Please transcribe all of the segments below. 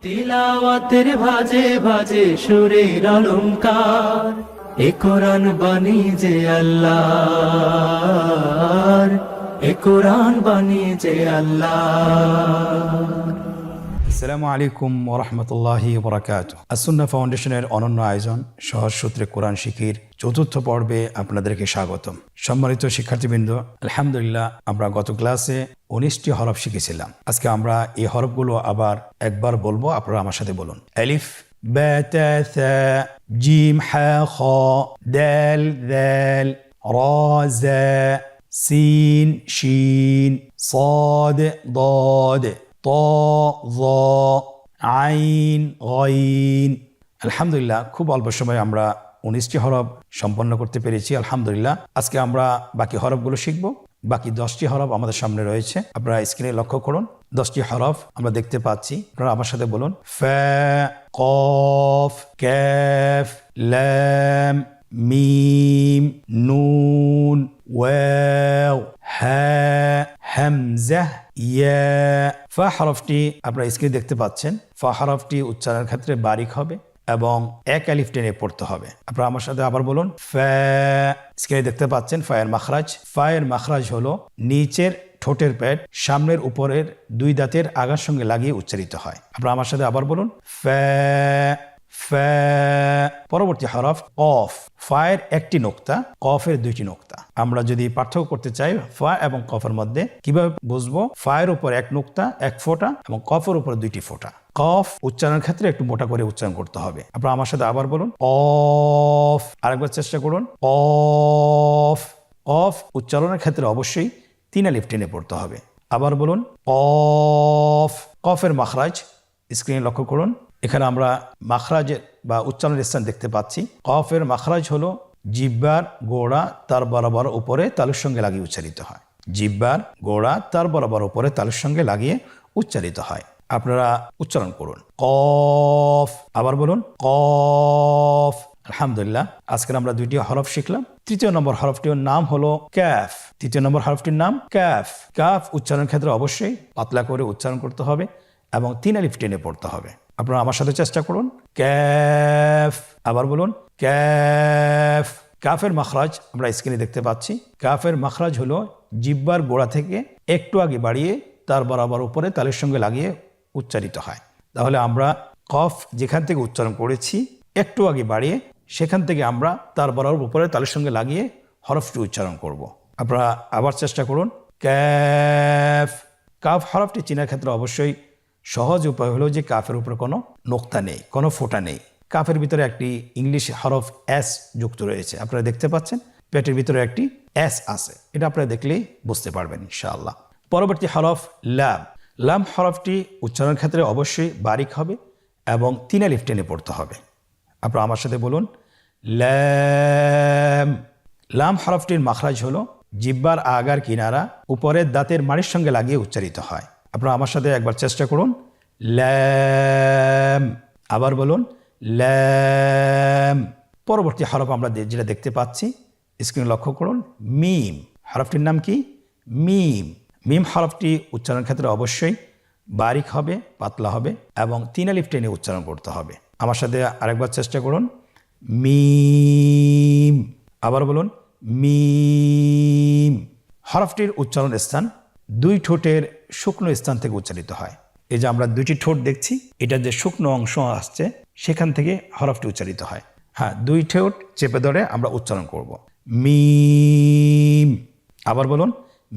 তিলাওয়াতের ভাজে ভাজে সুরের অলংকার, এ কোরআন বাণী যে আল্লাহর, এ কোরআন বাণী যে আল্লাহর। আসসালামু আলাইকুম ওরহমতুল্লাহি ওবরাকাতুহু। আসুন্নাহ ফাউন্ডেশনের অনন্য আয়োজন সহজ সূত্রে কোরআন শিখির চতুর্থ পর্বে আপনাদেরকে স্বাগতম। সম্মানিত শিক্ষার্থীবৃন্দ, আলহামদুলিল্লাহ আমরা গত ক্লাসে 19টি হরফ শিখেছিলাম। আজকে আমরা এই হরফগুলো আবার একবার বলবো, আপনারা আমার সাথে বলুন। আলিফ বা তা সা জিম হা খ দাল যাল রা জা সিন শিন صاد ضاد ত আইন গইন। আলহামদুলিল্লাহ খুব অল্প সময়ে আমরা 19টি হরফ সম্পন্ন করতে পেরেছি আলহামদুলিল্লাহ। আজকে আমরা বাকি হরফগুলো শিখব। বাকি 10টি হরফ আমাদের সামনে রয়েছে, আপনারা স্ক্রিনে লক্ষ্য করুন। 10টি হরফ আমরা দেখতে পাচ্ছি, আপনারা আমার সাথে বলুন। ফা কফ কাফ লাম মিম নুন ওয়াও হা হামজা ইয়া। ফা হরফটি আপনারা স্ক্রিনে দেখতে পাচ্ছেন। ফা হরফটি উচ্চারণের ক্ষেত্রে বারিক হবে এবং এক আলিফ টেনে পড়তে হবে। আপনারা আমার সাথে আবার বলুন। ফা। স্ক্রিনে দেখতে পাচ্ছেন ফায়ের মাখরাজ। ফায়ের মাখরাজ হলো নিচের ঠোঁটের প্যাড সামনের উপরের দুই দাঁতের আগার সঙ্গে লাগিয়ে উচ্চারিত হয়। আপনারা আমার সাথে আবার বলুন। ফা ফা। পরবর্তী হরফ কফ। ফায়ের একটি নোক্তা, কফের দুইটি নোক্তা। আমরা যদি পার্থক্য করতে চাই ফা এবং কফের মধ্যে, কিভাবে বুঝবো? ফায়ের উপর এক নোক্তা এক ফোঁটা এবং কফের উপর দুইটি ফোঁটা। কফ উচ্চারণের ক্ষেত্রে একটু মোটা করে উচ্চারণ করতে হবে। আপনারা আমার সাথে আবার বলুন। কফ। আরেকবার চেষ্টা করুন। কফ। কফ উচ্চারণের ক্ষেত্রে অবশ্যই 3 আলিফ টেনে পড়তে হবে। আবার বলুন কফ। কফের মাখরাজ স্ক্রিনে লক্ষ্য করুন। এখানে আমরা মাখরাজের বা উচ্চারণের স্থান দেখতে পাচ্ছি। কফের মাখরাজ হলো জিহ্বার গোড়া তার বরাবর উপরে তালুর সঙ্গে লাগিয়ে উচ্চারিত হয়। জিহ্বার গোড়া তার বরাবর উপরে তালুর সঙ্গে লাগিয়ে উচ্চারিত হয়। আপনারা উচ্চারণ করুন কফ। আবার বলুন কফ। আলহামদুলিল্লাহ আজকের আমরা 2টি হরফ শিখলাম। তৃতীয় নম্বর হরফটির নাম হলো ক্যাফ। তৃতীয় নম্বর হরফটির নাম ক্যাফ। কাফ উচ্চারণের ক্ষেত্রে অবশ্যই পাতলা করে উচ্চারণ করতে হবে এবং 3 আলিফ টেনে পড়তে হবে। আপনারা আমার সাথে চেষ্টা করুন। ক্যাফ। আবার বলুন ক্যাফ। কাফের মাখরাজ আমরা স্ক্রিনে দেখতে পাচ্ছি। কাফের মাখরাজ হলো জিহ্বার গোড়া থেকে একটু আগে বাড়িয়ে তার বরাবর উপরে তালের সঙ্গে লাগিয়ে উচ্চারিত হয়। তাহলে আমরা কফ যেখান থেকে উচ্চারণ করেছি একটু আগে বাড়িয়ে সেখান থেকে আমরা তার বরাবর উপরে তালের সঙ্গে লাগিয়ে হরফটি উচ্চারণ করব। আপনারা আবার চেষ্টা করুন। ক্যাফ। কাফ হরফটি চেনার ক্ষেত্রে অবশ্যই সহজ উপায় হলো যে কাফের উপরে কোনো নোক্তা নেই, কোনো ফোঁটা নেই। কাফের ভিতরে একটি ইংলিশ হরফ এস যুক্ত রয়েছে, আপনারা দেখতে পাচ্ছেন। পেটের ভিতরে একটি এস আছে, এটা আপনারা দেখলেই বুঝতে পারবেন ইনশাআল্লাহ। পরবর্তী হরফ লাম। লাম হরফটি উচ্চারণের ক্ষেত্রে অবশ্যই বারিক হবে এবং 3 আলিফ টেনে পড়তে হবে। আপনারা আমার সাথে বলুন লাম। লাম হরফটির মাখরাজ হলো জিহ্বার আগার কিনারা উপরের দাঁতের মাড়ির সঙ্গে লাগিয়ে উচ্চারিত হয়। আপনারা আমার সাথে একবার চেষ্টা করুন। লাম। আবার বলুন লাম। পরবর্তী হরফ আমরা যেটা দেখতে পাচ্ছি স্ক্রিনে লক্ষ্য করুন। মিম। হরফটির নাম কি? মিম। মিম হরফটি উচ্চারণের ক্ষেত্রে অবশ্যই বারিক হবে, পাতলা হবে এবং 3 আলিফ টেনে উচ্চারণ করতে হবে। আমার সাথে আরেকবার চেষ্টা করুন। মিম। আবার বলুন মিম। হরফটির উচ্চারণ স্থান 2 ঠোঁটের শুকনো স্থান থেকে উচ্চারিত হয়। এই যে আমরা 2টি ঠোঁট দেখছি, এটা যে শুকনো অংশ আসছে সেখান থেকে হরফটি উচ্চারিত হয়। হ্যাঁ, 2 ঠোঁট চেপে ধরে আমরা উচ্চারণ করব মিম। আবার বলুন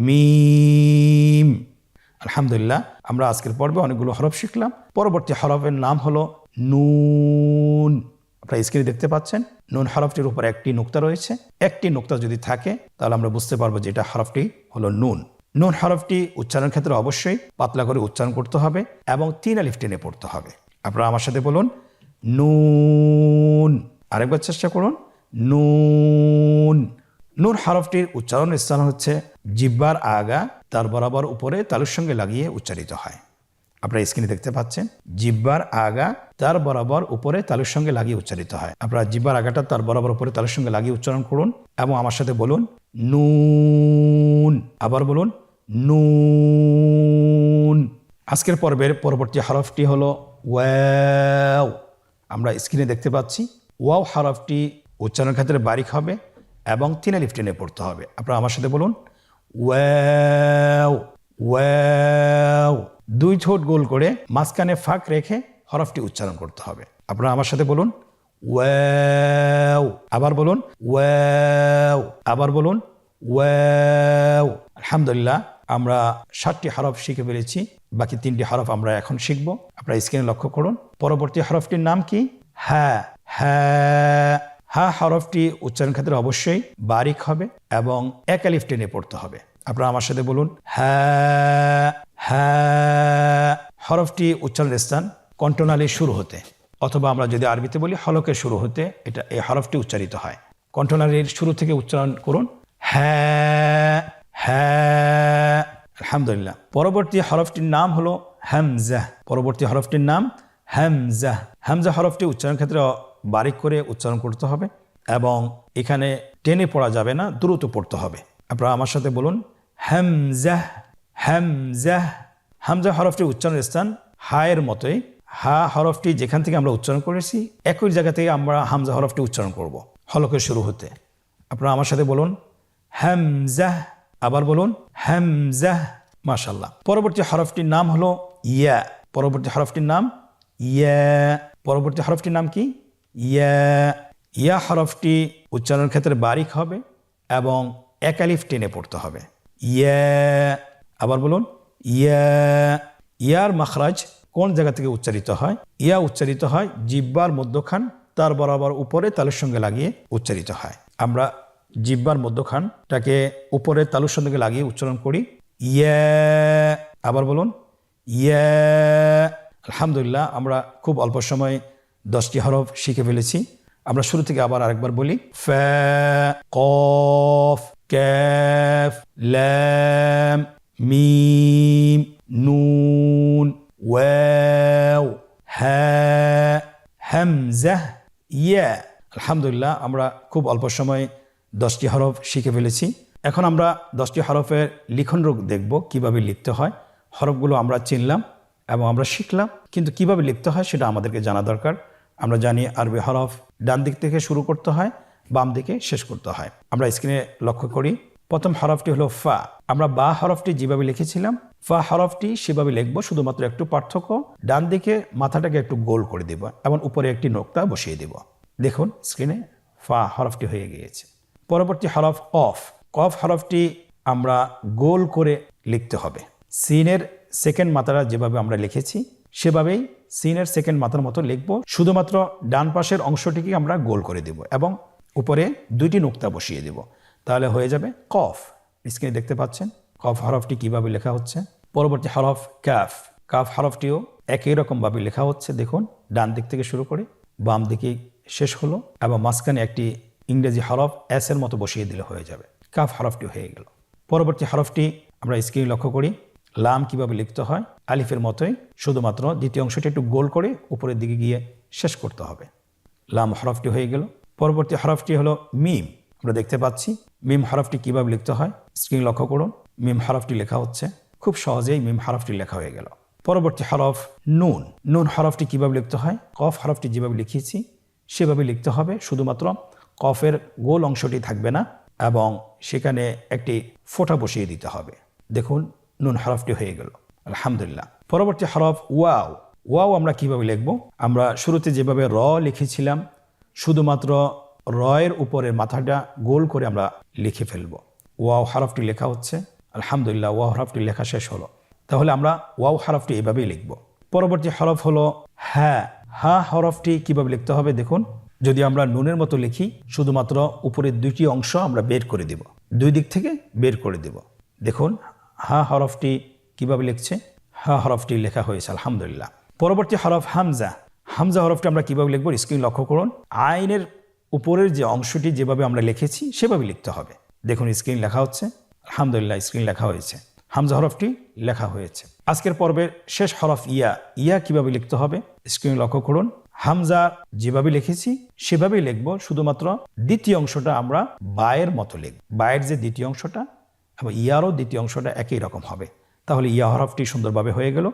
মিম। আলহামদুলিল্লাহ আমরা আজকের পর্বে অনেকগুলো হরফ শিখলাম। পরবর্তী হরফের নাম হলো নুন। আপনারা স্ক্রিনে দেখতে পাচ্ছেন নুন হরফটির উপর একটি নোক্তা রয়েছে। একটি নোক্তা যদি থাকে তাহলে আমরা বুঝতে পারবো যে এটা হরফটি হলো নুন। নুন হরফটি উচ্চারণের ক্ষেত্রে অবশ্যই পাতলা করে উচ্চারণ করতে হবে এবং 3 আলিফ টেনে পড়তে হবে। আপনারা আমার সাথে বলুন নুন। আরেকবার চেষ্টা করুন নুন। নুন হরফটির উচ্চারণ স্থান হচ্ছে জিহ্বার আগা তার বরাবর উপরে তালুর সঙ্গে লাগিয়ে উচ্চারিত হয়। আপনারা স্ক্রিনে দেখতে পাচ্ছেন জিহ্বার আগা তার বরাবর উপরে তালুর সঙ্গে লাগিয়ে উচ্চারিত হয়। আপনারা জিহ্বার আগাটা তার বরাবর উপরে তালুর সঙ্গে লাগিয়ে উচ্চারণ করুন এবং আমার সাথে বলুন নুন। আবার বলুন নুন। আজকের পর্বের পরবর্তী হরফটি হলো ওয়াও। আমরা স্ক্রিনে দেখতে পাচ্ছি ওয়াও হরফটি উচ্চারণের ক্ষেত্রে বারিক হবে এবং 3 আলিফ টেনে পড়তে হবে। আপনারা আমার সাথে বলুন ওয়াও ওয়াও। 2 ঠোঁট গোল করে মাঝখানে ফাঁক রেখে হরফটি উচ্চারণ করতে হবে। আপনারা আমার সাথে বলুন ওয়াও। আবার বলুন ওয়াও। আবার বলুন ওয়াও। আলহামদুলিল্লাহ, আমরা 7টি হরফ শিখে ফেলেছি। বাকি 3টি হরফ আমরা এখন শিখব। আপনারা স্ক্রিনে লক্ষ্য করুন। পরবর্তী হরফটির নাম কি? হ্যাঁ। হ্যাঁ হা হরফটি উচ্চারণ ক্ষেত্রে অবশ্যই বারিক হবে এবং 1 আলিফ টেনে পড়তে হবে। আপনারা আমার সাথে বলুন হ্যাঁ। হ্যাঁ হরফটি উচ্চারণের স্থান কণ্ঠনালীর শুরু হতে, অথবা আমরা যদি আরবিতে বলি হলকের শুরু হতে এই হরফটি উচ্চারিত হয়। কণ্ঠনালীর শুরু থেকে উচ্চারণ করুন হ্যাঁ। হ্যাঁ। আলহামদুলিল্লাহ। পরবর্তী হরফটির নাম হলো হামজা। পরবর্তী হরফটির নাম হামজা। হামজা হরফটি উচ্চারণ ক্ষেত্রে বারিক করে উচ্চারণ করতে হবে এবং এখানে টেনে পড়া যাবে না, দ্রুত পড়তে হবে। আপনারা আমার সাথে বলুন হামজা। হামজা। হামজা হরফটি উচ্চারণের স্থান হায়ের মতোই। হা হরফটি যেখান থেকে আমরা উচ্চারণ করেছি একই জায়গা থেকে আমরা হামজা হরফটি উচ্চারণ করব হলকের শুরু হতে। আপনারা আমার সাথে বলুন হামজা। আবার বলুন হামজা। মাশাআল্লাহ। পরবর্তী হরফটির নাম হলো ইয়া। পরবর্তী হরফটির নাম ইয়া। পরবর্তী হরফটির নাম কি? ইয়া। ইয়া হরফটি উচ্চারণের ক্ষেত্রে বারিক হবে এবং 1 আলিফ টেনে পড়তে হবে। ইয়া। আবার বলুন ইয়া। ইয়ার মাখরাজ কোন জায়গা থেকে উচ্চারিত হয়? ইয়া উচ্চারিত হয় জিহ্বার মধ্যখান তার বরাবর উপরে তালুর সঙ্গে লাগিয়ে উচ্চারিত হয়। আমরা জিহ্বার মধ্যখানটাকে উপরে তালুর সঙ্গে লাগিয়ে উচ্চারণ করি ইয়া। আবার বলুন ইয়া। আলহামদুলিল্লাহ, আমরা খুব অল্প সময় 10টি হরফ শিখে ফেলেছি। আমরা শুরু থেকে আবার আরেকবার বলি ফা, কফ, কাফ, লাম, মিম, নুন, ওয়াও, হা, হামজা, ইয়া। আলহামদুলিল্লাহ, আমরা খুব অল্প সময় 10টি হরফ শিখে ফেলেছি। এখন আমরা 10টি হরফের লিখন রূপ দেখব, কিভাবে লিখতে হয়। হরফগুলো আমরা চিনলাম এবং আমরা শিখলাম, কিন্তু কিভাবে লিখতে হয় সেটা আমাদেরকে জানা দরকার। আমরা জানি আরবি হরফ ডান দিক থেকে শুরু করতে হয়, বাম দিকে শেষ করতে হয়। আমরা স্ক্রিনে লক্ষ্য করি, প্রথম হরফটি হলো ফা। আমরা বা হরফটি যেভাবে লিখেছিলাম ফা হরফটি সেভাবে লিখবো, শুধুমাত্র একটু পার্থক্য, ডান দিকে মাথাটাকে একটু গোল করে দেব এবং উপরে একটি নোক্তা বসিয়ে দেব। দেখুন স্ক্রিনে ফা হরফটি হয়ে গিয়েছে। পরবর্তী হরফ কফ। কফ হরফটি আমরা গোল করে লিখতে হবে। সিনের সেকেন্ড মাথাটা যেভাবে আমরা লিখেছি সেভাবেই সিনের সেকেন্ড মাথার মতো লিখব, শুধুমাত্র ডান পাশের অংশটিকে আমরা গোল করে দেব এবং উপরে 2টি নোক্তা বসিয়ে দেব, তাহলে হয়ে যাবে কফ। স্ক্রিনে দেখতে পাচ্ছেন কফ হরফটি কিভাবে লেখা হচ্ছে। পরবর্তী হরফ কাফ। কাফ হরফটিও একই রকমভাবে লেখা হচ্ছে। দেখুন ডান দিক থেকে শুরু করে বাম দিকে শেষ হলো এবং মাঝখানে একটি ইংরেজি হরফ এস এর মতো বসিয়ে দিলে হয়ে যাবে, কাফ হরফটি হয়ে গেল। পরবর্তী হরফটি আমরা স্ক্রিনে লক্ষ্য করি, লাম কিভাবে লিখতে হয় আলিফের মতোই, শুধুমাত্র দ্বিতীয় অংশটি একটু গোল করে উপরের দিকে গিয়ে শেষ করতে হবে। লাম হরফটি হয়ে গেল। পরবর্তী হরফটি হলো মিম। আমরা দেখতে পাচ্ছি মিম হরফটি কিভাবে লিখতে হয়, স্ক্রিন লক্ষ্য করুন। মিম হরফটি লেখা হচ্ছে, খুব সহজেই মিম হরফটি লেখা হয়ে গেল। পরবর্তী হরফ নুন। নুন হরফটি কিভাবে লিখতে হয়, কফ হরফটি যেভাবে লিখিয়েছি সেভাবে লিখতে হবে, শুধুমাত্র কফের গোল অংশটি থাকবে না এবং সেখানে একটি ফোঁটা বসিয়ে দিতে হবে। দেখুন নুন হরফটি হয়ে গেল। আলহামদুলিল্লাহ। পরবর্তী হরফ ওয়াও। ওয়াও আমরা কিভাবে লিখব? আমরা শুরুতে যেভাবে র লিখেছিলাম শুধুমাত্র রয়ের উপরের মাথাটা গোল করে আমরা লিখে ফেলব। ওয়াও হরফটি লেখা হচ্ছে। আলহামদুলিল্লাহ, ওয়াও হরফটি লেখা শেষ হলো। তাহলে আমরা ওয়াও হরফটি এভাবেই লিখব। পরবর্তী হরফ হলো হ্যাঁ। হা হরফটি কিভাবে লিখতে হবে দেখুন, যদি আমরা নুনের মতো লিখি শুধুমাত্র উপরের 2টি অংশ আমরা বের করে দেব, 2 দিক থেকে বের করে দেব। দেখুন হা হরফটি কিভাবে লিখছে, হা হরফটি লেখা হয়েছে। আলহামদুলিল্লাহ। পরবর্তী হরফ হামজা। হামজা হরফটি আমরা কিভাবে লিখব, স্ক্রিন লক্ষ্য করুন। আইনের উপরের যে অংশটি যেভাবে আমরা লিখেছি সেভাবে লিখতে হবে। দেখুন স্ক্রিন লেখা হচ্ছে। আলহামদুলিল্লাহ, স্ক্রিন লেখা হয়েছে, হামজা হরফটি লেখা হয়েছে। আজকের পর্বের শেষ হরফ ইয়া। ইয়া কিভাবে লিখতে হবে, স্ক্রিন লক্ষ্য করুন। হামজা যেভাবে লিখেছি সেভাবেই লিখব, শুধুমাত্র দ্বিতীয় অংশটা আমরা বায়ের মতো লিখব। বায়ের যে দ্বিতীয় অংশটা এবং ইয়ারও দ্বিতীয় অংশটা একই রকম হবে। তাহলে ইয়া হরফটি সুন্দরভাবে হয়ে গেল।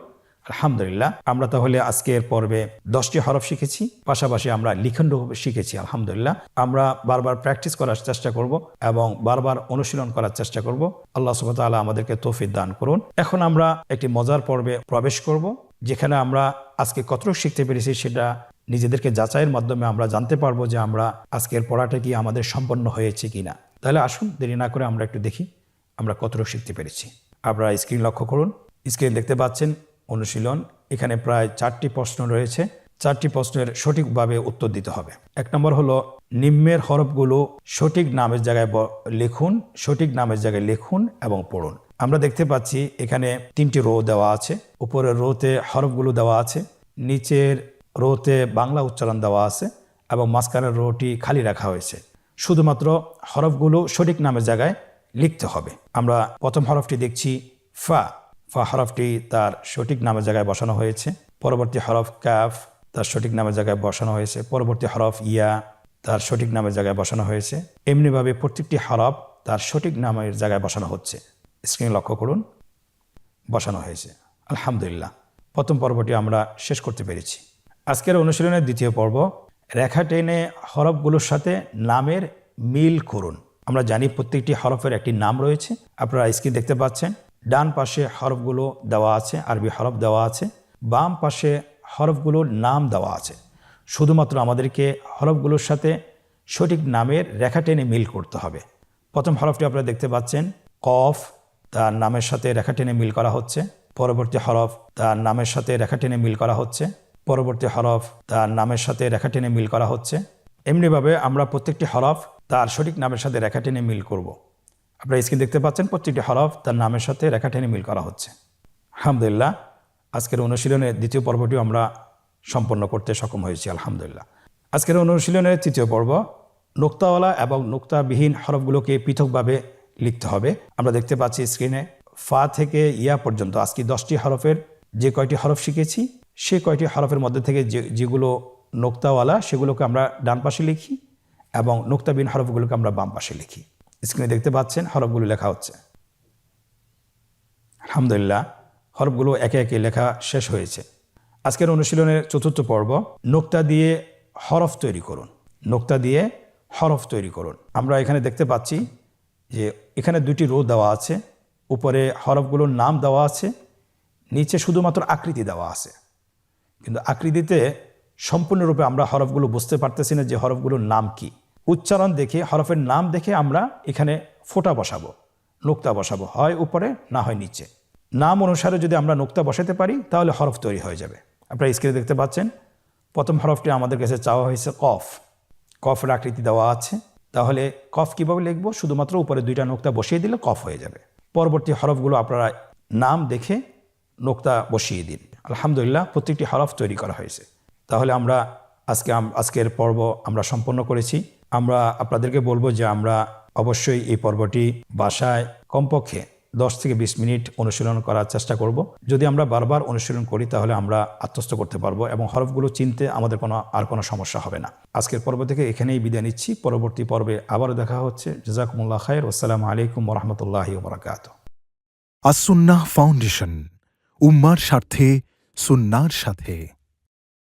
আলহামদুলিল্লাহ, আমরা তাহলে আজকের পর্বে 10টি হরফ শিখেছি, পাশাপাশি আমরা লিখন শিখেছি। আলহামদুলিল্লাহ, আমরা বারবার প্র্যাকটিস করার চেষ্টা করব এবং বারবার অনুশীলন করার চেষ্টা করব। আল্লাহ সুবহানাহু ওয়া তাআলা আমাদেরকে তৌফিক দান করুন। এখন আমরা একটি মজার পর্বে প্রবেশ করব, যেখানে আমরা আজকে কতটুকু শিখতে পেরেছি সেটা নিজেদেরকে যাচাইয়ের মাধ্যমে আমরা জানতে পারবো যে আমরা আজকের পড়াটা কি আমাদের সম্পন্ন হয়েছে কিনা। তাহলে আসুন দেরি না করে আমরা একটু দেখি আমরা কতটুকু শিখতে পেরেছি। আপনারা স্ক্রিন লক্ষ্য করুন, স্ক্রিন দেখতে পাচ্ছেন অনুশীলন। এখানে প্রায় 4টি প্রশ্ন রয়েছে। 4টি প্রশ্নের সঠিকভাবে উত্তর দিতে হবে। 1 নম্বর হলো নিম্নের হরফগুলো সঠিক নামের জায়গায় লিখুন, সঠিক নামের জায়গায় লিখুন এবং পড়ুন। আমরা দেখতে পাচ্ছি এখানে 3টি রো দেওয়া আছে। উপরের রোতে হরফগুলো দেওয়া আছে, নিচের রোতে বাংলা উচ্চারণ দেওয়া আছে এবং মাঝখানের রোটি খালি রাখা হয়েছে। শুধুমাত্র হরফগুলো সঠিক নামের জায়গায় লিখতে হবে। আমরা প্রথম হরফটি দেখছি ফা। ফা হরফটি তার সঠিক নামের জায়গায় বসানো হয়েছে। পরবর্তী হরফ কাফ, তার সঠিক নামের জায়গায় বসানো হয়েছে। পরবর্তী হরফ ইয়া, তার সঠিক নামের জায়গায় বসানো হয়েছে। এমনিভাবে প্রত্যেকটি হরফ তার সঠিক নামের জায়গায় বসানো হচ্ছে। স্ক্রিন লক্ষ্য করুন, বসানো হয়েছে। আলহামদুলিল্লাহ, প্রথম পর্বটি আমরা শেষ করতে পেরেছি। আজকের অনুশীলনের দ্বিতীয় পর্ব, রেখা টেনে হরফগুলোর সাথে নামের মিল করুন। আমরা জানি প্রত্যেকটি হরফের একটি নাম রয়েছে। আপনারা স্ক্রিন দেখতে পাচ্ছেন, ডান পাশে হরফগুলো দেওয়া আছে, আরবি হরফ দেওয়া আছে। বাম পাশে হরফগুলোর নাম দেওয়া আছে। শুধুমাত্র আমাদেরকে হরফগুলোর সাথে সঠিক নামের রেখা টেনে মিল করতে হবে। প্রথম হরফটি আপনারা দেখতে পাচ্ছেন কফ, তার নামের সাথে রেখা টেনে মিল করা হচ্ছে। পরবর্তী হরফ তার নামের সাথে রেখা টেনে মিল করা হচ্ছে। পরবর্তী হরফ তার নামের সাথে রেখা টেনে মিল করা হচ্ছে। এমনিভাবে আমরা প্রত্যেকটি হরফ তার সঠিক নামের সাথে রেখা টেনে মিল করব। আপনারা স্ক্রিন দেখতে পাচ্ছেন প্রত্যেকটি হরফ তার নামের সাথে রেখা টেনে মিল করা হচ্ছে। আলহামদুলিল্লাহ, আজকের অনুশীলনের দ্বিতীয় পর্বটিও আমরা সম্পন্ন করতে সক্ষম হয়েছি। আলহামদুলিল্লাহ, আজকের অনুশীলনের তৃতীয় পর্ব, নোক্তাওয়ালা এবং নোক্তাবিহীন হরফগুলোকে পৃথকভাবে লিখতে হবে। আমরা দেখতে পাচ্ছি স্ক্রিনে ফা থেকে ইয়া পর্যন্ত আজকে 10টি হরফের যে কয়টি হরফ শিখেছি, সে কয়টি হরফের মধ্যে থেকে যেগুলো নোক্তাওয়ালা সেগুলোকে আমরা ডান পাশে লিখি এবং নোক্তাবিহীন হরফগুলোকে আমরা বাম পাশে লিখি। স্ক্রিনে দেখতে পাচ্ছেন হরফগুলো লেখা হচ্ছে। আলহামদুলিল্লাহ, হরফগুলো একে একে লেখা শেষ হয়েছে। আজকের অনুশীলনের চতুর্থ পর্ব, নোক্তা দিয়ে হরফ তৈরি করুন। নোক্তা দিয়ে হরফ তৈরি করুন। আমরা এখানে দেখতে পাচ্ছি যে এখানে 2টি রো দেওয়া আছে। উপরে হরফগুলোর নাম দেওয়া আছে, নিচে শুধুমাত্র আকৃতি দেওয়া আছে। কিন্তু আকৃতিতে সম্পূর্ণরূপে আমরা হরফগুলো বুঝতে পারতেছি না যে হরফগুলোর নাম কি। উচ্চারণ দেখে, হরফের নাম দেখে আমরা এখানে ফোঁটা বসাবো, নোক্তা বসাবো, হয় উপরে না হয় নিচে। নাম অনুসারে যদি আমরা নোক্তা বসাতে পারি তাহলে হরফ তৈরি হয়ে যাবে। আপনারা স্ক্রিনে দেখতে পাচ্ছেন প্রথম হরফটি আমাদের কাছে চাওয়া হয়েছে কফ। কফের আকৃতি দেওয়া আছে, তাহলে কফ কিভাবে লিখবো? শুধুমাত্র উপরে 2টা নোক্তা বসিয়ে দিলে কফ হয়ে যাবে। পরবর্তী হরফগুলো আপনারা নাম দেখে নোক্তা বসিয়ে দিন। আলহামদুলিল্লাহ, প্রত্যেকটি হরফ তৈরি করা হয়েছে। তাহলে আমরা আজকের পর্ব আমরা সম্পন্ন করেছি। আমরা আপনাদেরকে বলবো যে আমরা অবশ্যই এই পর্বটি বাসায় কমপক্ষে 10 থেকে 20 মিনিট অনুশীলন করার চেষ্টা করব। যদি আমরা বারবার অনুশীলন করি তাহলে আমরা আত্মস্থ করতে পারবো এবং হরফগুলো চিনতে আমাদের কোনো সমস্যা হবে না। আজকের পর্ব থেকে এখানেই বিদায় নিচ্ছি। পরবর্তী পর্বে আবারও দেখা হচ্ছে। জাযাকুমুল্লাহ খায়র। আসসালামু আলাইকুম ওয়া রাহমাতুল্লাহি ওয়া বারাকাতুহু। আসুন্নাহ ফাউন্ডেশন, উম্মার স্বার্থে সুন্নাহর সাথে।